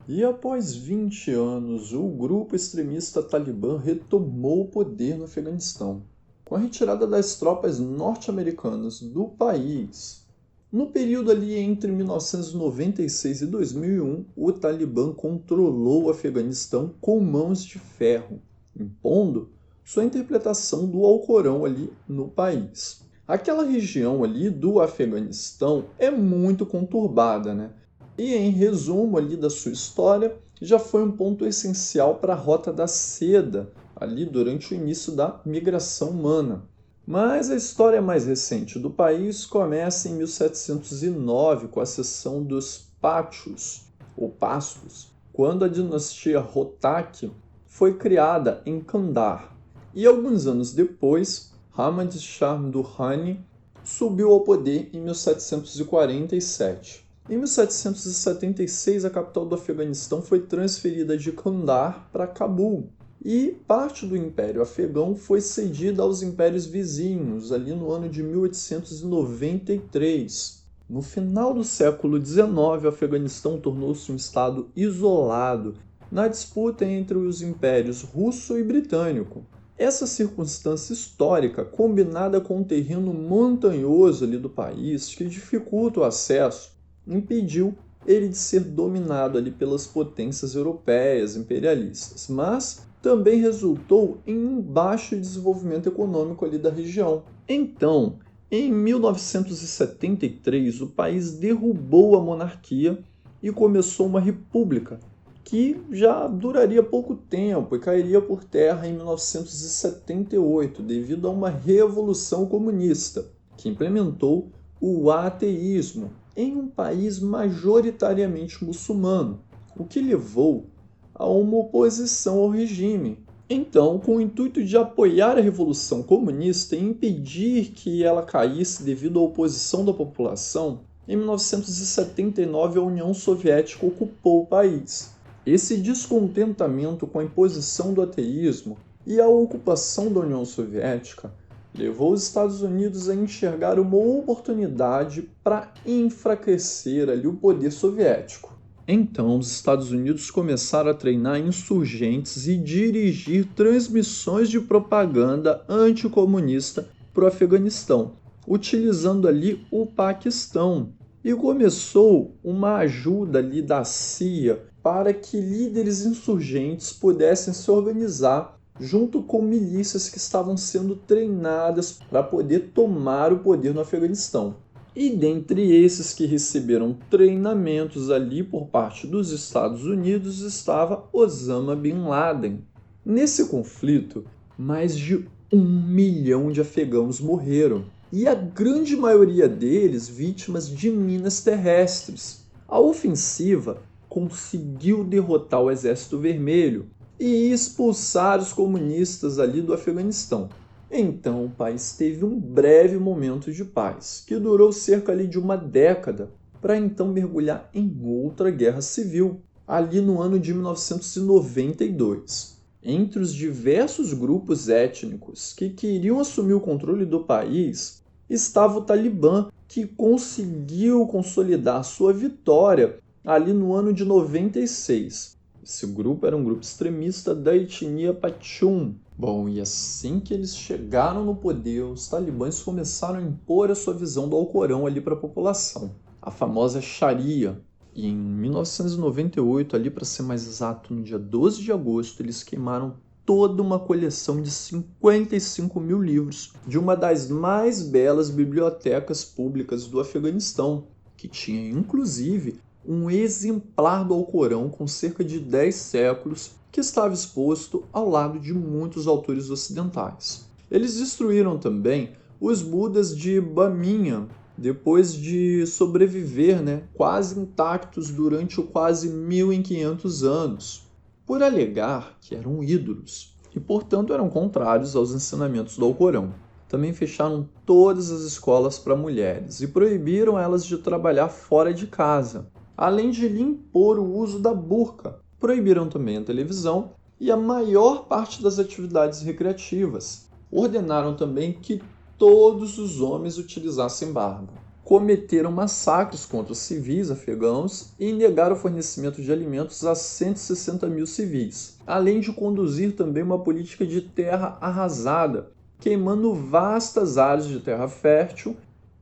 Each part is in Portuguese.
E após 20 anos, o grupo extremista Talibã retomou o poder no Afeganistão, com a retirada das tropas norte-americanas do país. No período ali entre 1996 e 2001, o Talibã controlou o Afeganistão com mãos de ferro, impondo sua interpretação do Alcorão ali no país. Aquela região ali do Afeganistão é muito conturbada, né? E em resumo ali da sua história, já foi um ponto essencial para a Rota da Seda, ali durante o início da migração humana. Mas a história mais recente do país começa em 1709, com a cessão dos Pátios, ou Pastos, quando a dinastia Hotak foi criada em Kandahar. E alguns anos depois, Ahmad Shah Durrani subiu ao poder em 1747. Em 1776, a capital do Afeganistão foi transferida de Kandahar para Cabul, e parte do Império Afegão foi cedida aos impérios vizinhos, ali no ano de 1893. No final do século XIX, o Afeganistão tornou-se um estado isolado na disputa entre os impérios russo e britânico. Essa circunstância histórica, combinada com o terreno montanhoso ali do país, que dificulta o acesso, impediu ele de ser dominado ali pelas potências europeias imperialistas, mas também resultou em um baixo desenvolvimento econômico ali da região. Então, em 1973, o país derrubou a monarquia e começou uma república, que já duraria pouco tempo e cairia por terra em 1978, devido a uma revolução comunista, que implementou o ateísmo em um país majoritariamente muçulmano, o que levou a uma oposição ao regime. Então, com o intuito de apoiar a Revolução Comunista e impedir que ela caísse devido à oposição da população, em 1979 a União Soviética ocupou o país. Esse descontentamento com a imposição do ateísmo e a ocupação da União Soviética levou os Estados Unidos a enxergar uma oportunidade para enfraquecer ali o poder soviético. Então, os Estados Unidos começaram a treinar insurgentes e dirigir transmissões de propaganda anticomunista para o Afeganistão, utilizando ali o Paquistão. E começou uma ajuda ali da CIA para que líderes insurgentes pudessem se organizar junto com milícias que estavam sendo treinadas para poder tomar o poder no Afeganistão. E dentre esses que receberam treinamentos ali por parte dos Estados Unidos estava Osama Bin Laden. Nesse conflito, mais de 1 milhão de afegãos morreram, e a grande maioria deles vítimas de minas terrestres. A ofensiva conseguiu derrotar o Exército Vermelho e expulsar os comunistas ali do Afeganistão. Então o país teve um breve momento de paz, que durou cerca ali de uma década, para então mergulhar em outra guerra civil, ali no ano de 1992. Entre os diversos grupos étnicos que queriam assumir o controle do país, estava o Talibã, que conseguiu consolidar sua vitória ali no ano de 96. Esse grupo era um grupo extremista da etnia Pashtun. Bom, e assim que eles chegaram no poder, os talibãs começaram a impor a sua visão do Alcorão ali para a população, a famosa Sharia. E em 1998, ali para ser mais exato, no dia 12 de agosto, eles queimaram toda uma coleção de 55 mil livros de uma das mais belas bibliotecas públicas do Afeganistão, que tinha inclusive um exemplar do Alcorão com cerca de 10 séculos que estava exposto ao lado de muitos autores ocidentais. Eles destruíram também os Budas de Bamiyan, depois de sobreviver quase intactos durante o quase 1500 anos, por alegar que eram ídolos e, portanto, eram contrários aos ensinamentos do Alcorão. Também fecharam todas as escolas para mulheres e proibiram elas de trabalhar fora de casa, além de lhe impor o uso da burca. Proibiram também a televisão e a maior parte das atividades recreativas. Ordenaram também que todos os homens utilizassem barba. cometeram massacres contra os civis afegãos e negaram o fornecimento de alimentos a 160 mil civis, além de conduzir também uma política de terra arrasada, queimando vastas áreas de terra fértil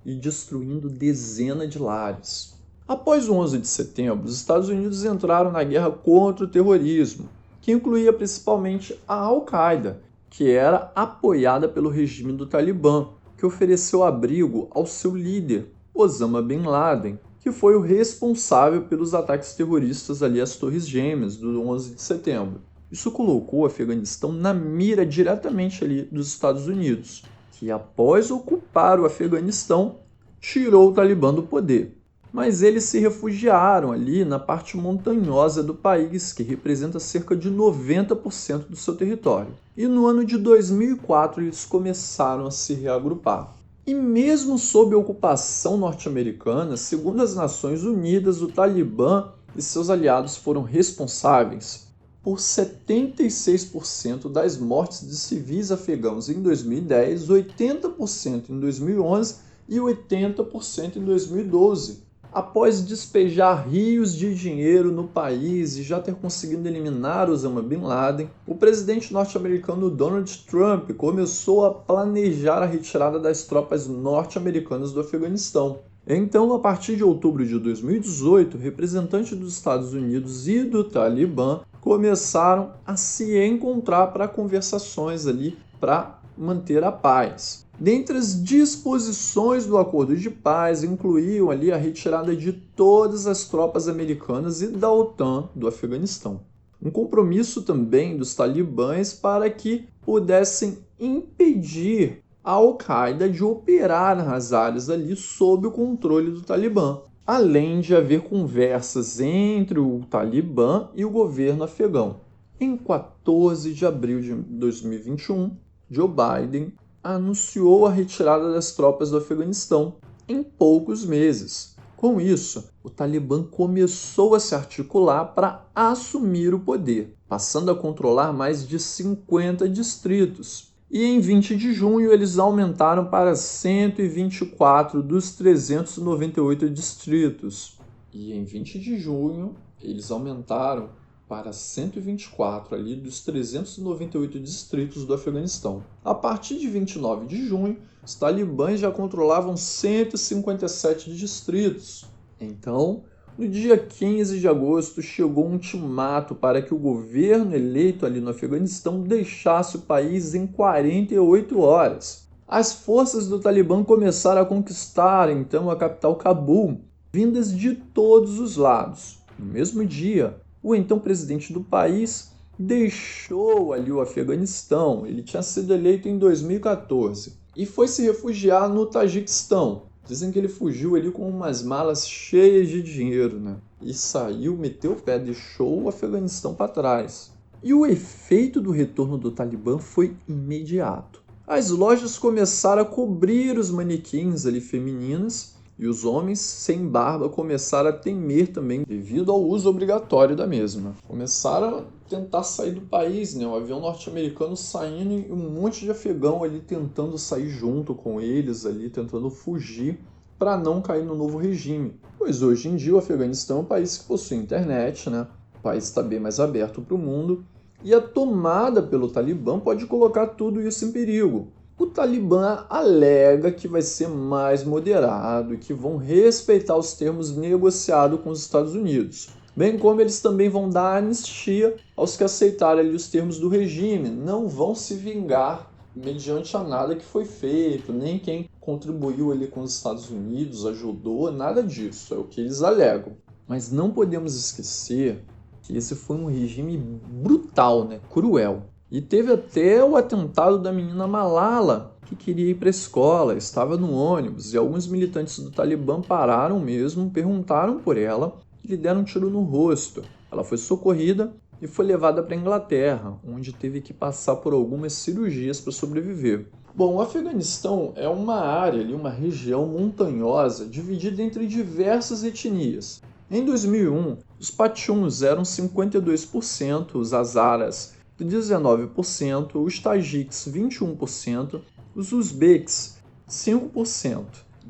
e destruindo dezenas de lares. Após o 11 de setembro, os Estados Unidos entraram na guerra contra o terrorismo, que incluía principalmente a Al-Qaeda, que era apoiada pelo regime do Talibã, que ofereceu abrigo ao seu líder, Osama Bin Laden, que foi o responsável pelos ataques terroristas ali às Torres Gêmeas do 11 de setembro. Isso colocou o Afeganistão na mira diretamente ali dos Estados Unidos, que após ocupar o Afeganistão, tirou o Talibã do poder. Mas eles se refugiaram ali na parte montanhosa do país, que representa cerca de 90% do seu território. E no ano de 2004 eles começaram a se reagrupar. E mesmo sob a ocupação norte-americana, segundo as Nações Unidas, o Talibã e seus aliados foram responsáveis por 76% das mortes de civis afegãos em 2010, 80% em 2011 e 80% em 2012. Após despejar rios de dinheiro no país e já ter conseguido eliminar Osama Bin Laden, o presidente norte-americano Donald Trump começou a planejar a retirada das tropas norte-americanas do Afeganistão. Então, a partir de outubro de 2018, representantes dos Estados Unidos e do Talibã começaram a se encontrar para conversações ali para manter a paz. Dentre as disposições do acordo de paz incluíam ali a retirada de todas as tropas americanas e da OTAN do Afeganistão. Um compromisso também dos talibãs para que pudessem impedir a Al-Qaeda de operar nas áreas ali sob o controle do Talibã, além de haver conversas entre o Talibã e o governo afegão. Em 14 de abril de 2021, Joe Biden anunciou a retirada das tropas do Afeganistão em poucos meses. Com isso, o Talibã começou a se articular para assumir o poder, passando a controlar mais de 50 distritos. E em 20 de junho eles aumentaram para 124 dos 398 distritos. E em 20 de junho eles aumentaram para 124 ali dos 398 distritos do Afeganistão. A partir de 29 de junho, os talibãs já controlavam 157 distritos. Então, no dia 15 de agosto, chegou um ultimato para que o governo eleito ali no Afeganistão deixasse o país em 48 horas. As forças do Talibã começaram a conquistar, então, a capital Cabul, vindas de todos os lados. No mesmo dia, o então presidente do país deixou ali o Afeganistão. Ele tinha sido eleito em 2014 e foi se refugiar no Tajiquistão. Dizem que ele fugiu ali com umas malas cheias de dinheiro, né? E saiu, meteu o pé, deixou o Afeganistão para trás. E o efeito do retorno do Talibã foi imediato. As lojas começaram a cobrir os manequins ali femininas e os homens sem barba começaram a temer também devido ao uso obrigatório da mesma. Começaram a tentar sair do país, né? O avião norte-americano saindo e um monte de afegão ali tentando sair junto com eles, ali tentando fugir para não cair no novo regime. Pois hoje em dia o Afeganistão é um país que possui internet, né? O país está bem mais aberto para o mundo e a tomada pelo Talibã pode colocar tudo isso em perigo. O Talibã alega que vai ser mais moderado e que vão respeitar os termos negociados com os Estados Unidos, bem como eles também vão dar anistia aos que aceitarem ali os termos do regime, não vão se vingar mediante a nada que foi feito, nem quem contribuiu ali com os Estados Unidos, ajudou, nada disso, é o que eles alegam. Mas não podemos esquecer que esse foi um regime brutal, né? Cruel. E teve até o atentado da menina Malala, que queria ir para a escola, estava no ônibus, e alguns militantes do Talibã pararam mesmo, perguntaram por ela e lhe deram um tiro no rosto. Ela foi socorrida e foi levada para a Inglaterra, onde teve que passar por algumas cirurgias para sobreviver. Bom, o Afeganistão é uma área, ali, uma região montanhosa dividida entre diversas etnias. Em 2001, os Pachuns eram 52%, os Hazaras 19%, os Tajiques 21%, os Uzbeques 5%.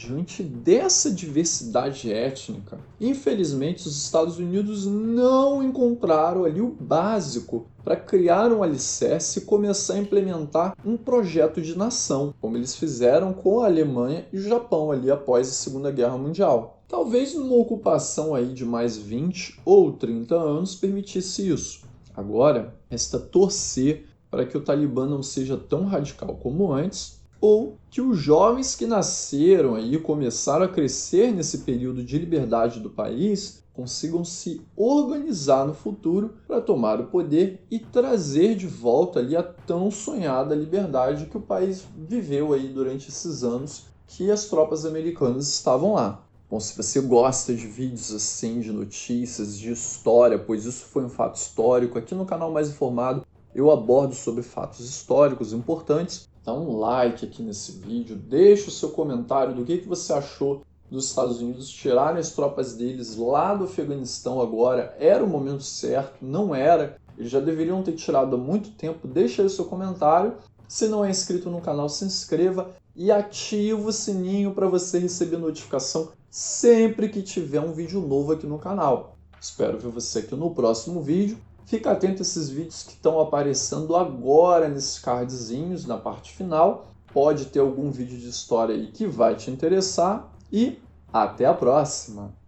Diante dessa diversidade étnica, infelizmente os Estados Unidos não encontraram ali o básico para criar um alicerce e começar a implementar um projeto de nação, como eles fizeram com a Alemanha e o Japão ali após a Segunda Guerra Mundial. Talvez numa ocupação aí de mais 20 ou 30 anos permitisse isso. Agora, resta torcer para que o Talibã não seja tão radical como antes, ou que os jovens que nasceram aí e começaram a crescer nesse período de liberdade do país consigam se organizar no futuro para tomar o poder e trazer de volta ali a tão sonhada liberdade que o país viveu aí durante esses anos que as tropas americanas estavam lá. Bom, se você gosta de vídeos assim, de notícias, de história, pois isso foi um fato histórico, aqui no canal Mais Informado eu abordo sobre fatos históricos importantes. Dá um like aqui nesse vídeo, deixa o seu comentário do que você achou dos Estados Unidos tirarem as tropas deles lá do Afeganistão agora. Era o momento certo? Não era? Eles já deveriam ter tirado há muito tempo. Deixa aí o seu comentário. Se não é inscrito no canal, se inscreva e ativa o sininho para você receber notificação sempre que tiver um vídeo novo aqui no canal. Espero ver você aqui no próximo vídeo. Fica atento a esses vídeos que estão aparecendo agora nesses cardzinhos na parte final. Pode ter algum vídeo de história aí que vai te interessar e até a próxima!